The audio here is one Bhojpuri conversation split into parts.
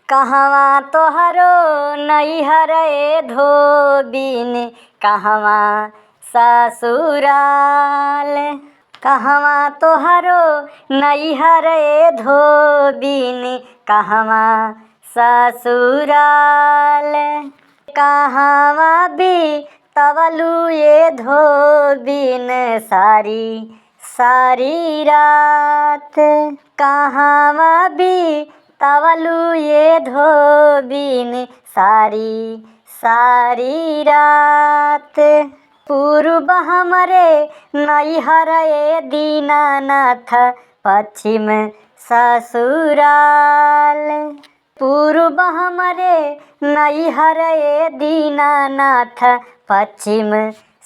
कहवा तोहरो नैहर ए धोबिन, कहवा ससुराल। कहवा तोहरो नैहर ए धोबिन, कहवा ससुराल। कहवा बितवलु ए धोबिन सारी सारी रात। कहवा बितवलु ए धोबिन सारी सारी रात। पूर्व हमरे नैहर ए दीनानाथ, पश्चिम ससुराल। पूर्व हमरे नैहर ए दीनानाथ, पश्चिम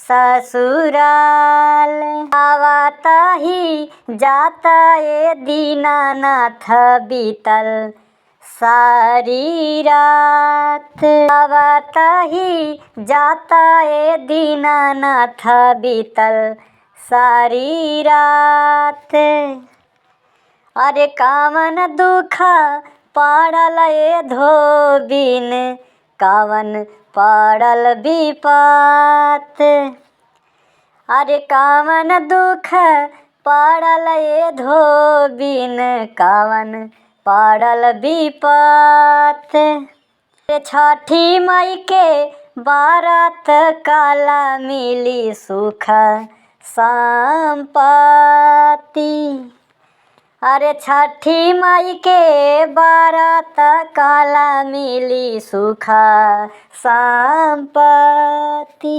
ससुराल। आवता ही जाता ए दीनानाथ, बीतल सारी रात। आवता ही जाता ए दीनानाथ, बीतल सारी रात। अरे कावन दुख पड़ल ए धोबिन, कावन पड़ल विपत। अरे कावन दुख पड़ल ए धोबिन, कावन पड़ल विपत। छठी मई के बारात काला मिली सुख संपत्ति। अरे छठी मई के बारात काला मिली सुख संपत्ति।